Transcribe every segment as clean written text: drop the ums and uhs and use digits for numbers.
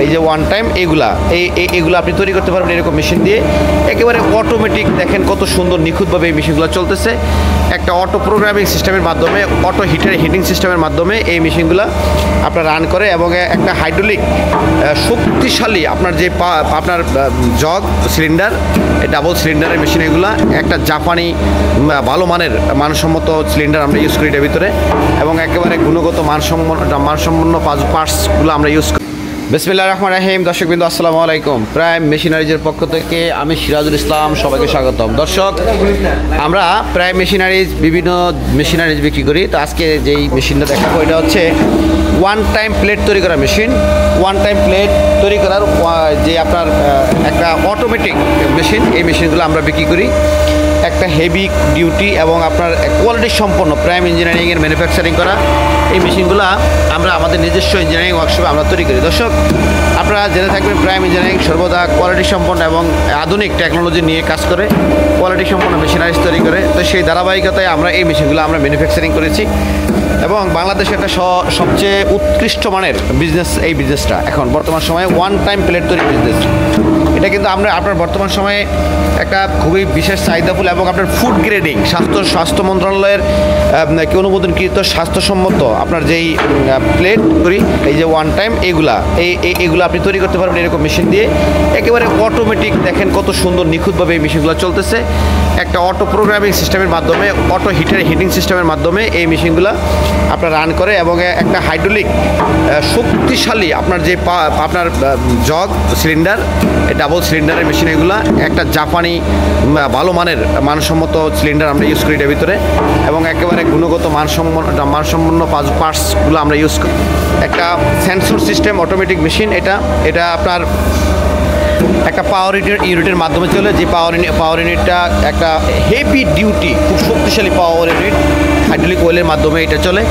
এই যে one time এগুলা আপনি তৈরি করতে পারবেন এরকম মেশিন দিয়ে। একেবারে অটোমেটিক, দেখেন কত সুন্দর নিখুঁতভাবে এই মেশিনগুলো চলতেছে। একটা অটো প্রোগ্রামিং সিস্টেমের মাধ্যমে, অটো হিটিং সিস্টেমের মাধ্যমে এই মেশিনগুলো আপনার রান করে এবং একটা হাইড্রোলিক শক্তিশালী আপনার যে আপনার জগ সিলিন্ডার, ডাবল সিলিন্ডারের মেশিন এগুলো। একটা জাপানি ভালো মানের মানসম্মত সিলিন্ডার আমরা ইউজ করি এটার ভিতরে, এবং একেবারে গুণগত মানসম্পন্ন পার্টসগুলো আমরা ইউজ করি। বিসমিল্লাহির রহমানির রহিম। দর্শকবৃন্দ আসসালামু আলাইকুম। প্রাইম মেশিনারিজের পক্ষ থেকে আমি সিরাজুল ইসলাম, সবাইকে স্বাগতম। দর্শক, আমরা প্রাইম মেশিনারিজ বিভিন্ন মেশিনারিজ বিক্রি করি। তো আজকে যেই মেশিনটা দেখাবো এটা হচ্ছে ওয়ান টাইম প্লেট তৈরি করা মেশিন। ওয়ান টাইম প্লেট তৈরি করার যে আপনার একটা অটোমেটিক মেশিন, এই মেশিনগুলো আমরা বিক্রি করি। একটা হেভি ডিউটি এবং আপনার কোয়ালিটি সম্পন্ন প্রাইম ইঞ্জিনিয়ারিংয়ের ম্যানুফ্যাকচারিং করা এই মেশিনগুলো আমরা আমাদের নিজস্ব ইঞ্জিনিয়ারিং ওয়ার্কশপে আমরা তৈরি করি। দর্শক, আপনারা জেনে থাকবেন প্রাইম ইঞ্জিনিয়ারিং সর্বদা কোয়ালিটি সম্পন্ন এবং আধুনিক টেকনোলজি নিয়ে কাজ করে, কোয়ালিটি সম্পন্ন মেশিনারিজ তৈরি করে। তো সেই ধারাবাহিকতায় আমরা এই মেশিনগুলো আমরা ম্যানুফ্যাকচারিং করেছি এবং বাংলাদেশের একটা সবচেয়ে উৎকৃষ্ট মানের বিজনেস এই বিজনেসটা এখন বর্তমান সময়ে ওয়ান টাইম প্লেট তৈরি বিজনেস। এটা কিন্তু আপনার বর্তমান সময়ে একটা খুবই বিশেষ চাহিদাফুল এবং আপনার ফুড গ্রেডিং স্বাস্থ্য মন্ত্রণালয়ের অনুমোদনকৃত স্বাস্থ্যসম্মত আপনার যেই প্লেট করি, এই যে ওয়ান টাইম এগুলো আপনি তৈরি করতে পারবেন এরকম মেশিন দিয়ে। একেবারে অটোমেটিক, দেখেন কত সুন্দর নিখুঁতভাবে এই মেশিনগুলো চলতেছে। একটা অটো প্রোগ্রামিং সিস্টেমের মাধ্যমে, অটো হিটিং সিস্টেমের মাধ্যমে এই মেশিনগুলো আপনার রান করে এবং একটা হাইড্রোলিক শক্তিশালী আপনার যে আপনার জগ সিলিন্ডার, ডাবল সিলিন্ডারের মেশিন এগুলো। একটা জাপানি ভালো মানের মানসম্মত সিলিন্ডার আমরা ইউজ করি এটার ভিতরে, এবং একেবারে গুণগত মানসম্পন্ন পার্টসগুলো আমরা ইউজ করি। একটা সেন্সর সিস্টেম অটোমেটিক মেশিন এটা আপনার একটা পাওয়ার ইউনিটের মাধ্যমে চলে, যে পাওয়ার ইউনিটটা একটা হেভি ডিউটি খুব শক্তিশালী পাওয়ার ইউনিট হাইড্রোলিক ওয়েলের মাধ্যমে এটা চলে।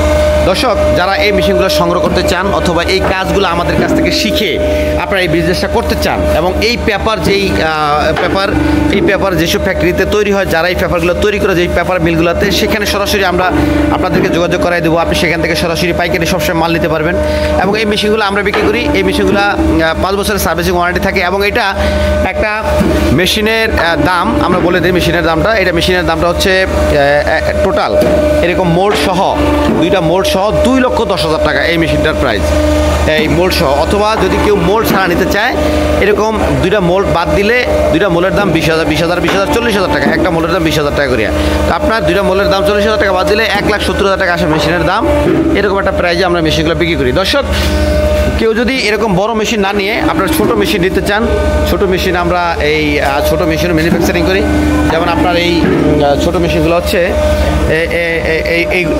দর্শক, যারা এই মেশিনগুলো সংগ্রহ করতে চান অথবা এই কাজগুলো আমাদের কাছ থেকে শিখে আপনারা এই বিজনেসটা করতে চান, এবং এই পেপার যেসব ফ্যাক্টরিতে তৈরি হয়, যারা এই পেপারগুলো তৈরি করে যেই পেপার মিলগুলোতে, সেখানে সরাসরি আমরা আপনাদেরকে যোগাযোগ করাই দেবো। আপনি সেখান থেকে সরাসরি পাইকারি সবসময় মাল নিতে পারবেন। এবং এই মেশিনগুলো আমরা বিক্রি করি। এই মেশিনগুলো 5 বছরের সার্ভিসিং ওয়ারেন্টি থাকে এবং এটা একটা মেশিনের দাম আমরা বলে দিই। মেশিনের দামটা হচ্ছে টোটাল এরকম মোল্ড সহ, 2টা মোল্ড সহ 2,10,000 টাকা এই মেশিনটার প্রাইস, এই মোল্ড সহ। অথবা যদি কেউ মোল্ড ছাড়া নিতে চায়, এরকম 2টা মোল্ড বাদ দিলে 2টা মোলের দাম 20,000, 40,000 টাকা। একটা মোলের দাম 20,000 টাকা করিয়া। তো আপনার 2টা মোলের দাম 40,000 টাকা বাদ দিলে 1,70,000 টাকা আসে মেশিনের দাম। এরকম একটা প্রাইজে আমরা মেশিনগুলো বিক্রি করি। দর্শক, কেউ যদি এরকম বড় মেশিন না নিয়ে আপনার ছোট মেশিন নিতে চান, ছোট মেশিন আমরা এই ছোট মেশিনও ম্যানুফ্যাকচারিং করি। যেমন আপনার এই ছোট মেশিনগুলো হচ্ছে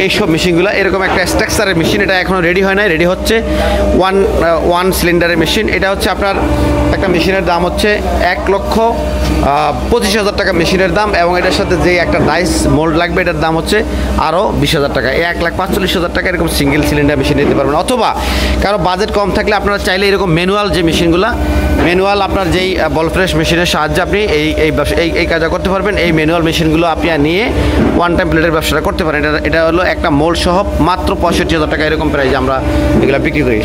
এইসব মেশিনগুলো এরকম একটা স্ট্রাকচারের মেশিন। এটা এখনও রেডি হয় নাই, রেডি হচ্ছে। ওয়ান সিলিন্ডারের মেশিন। এটা হচ্ছে আপনার একটা মেশিনের দাম হচ্ছে 1,25,000 টাকা মেশিনের দাম, এবং এটার সাথে যে একটা ডাইস মোল্ড লাগবে এটার দাম হচ্ছে আরও 20,000 টাকা। 1,45,000 টাকা এরকম সিঙ্গেল সিলিন্ডার মেশিন নিতে পারবেন। অথবা কারো বাজেট কম থাকলে আপনারা চাইলে এরকম ম্যানুয়াল যে মেশিনগুলো, ম্যানুয়াল আপনার যেই বল ফ্রেশ মেশিনের সাহায্যে আপনি এই কাজটা করতে পারবেন। এই ম্যানুয়াল মেশিনগুলো আপনি নিয়ে ওয়ান টাইম প্লেটের ব্যবসাটা করতে পারেন। এটা হলো একটা মোল্ড সহ মাত্র 65,000 টাকা এরকম প্রাইজে আমরা এগুলো বিক্রি করি।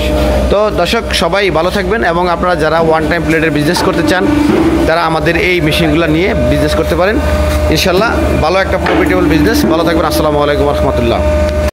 তো দর্শক, সবাই ভালো থাকবেন, এবং আপনারা যারা ওয়ান টাইম প্লেটের বিজনেস করতে চান তারা আমাদের এই মেশিনগুলো নিয়ে বিজনেস করতে পারেন। ইনশাল্লাহ ভালো একটা প্রফিটেবল বিজনেস। ভালো থাকবেন। আসসালামু আলাইকুম রহমতুল্লাহ।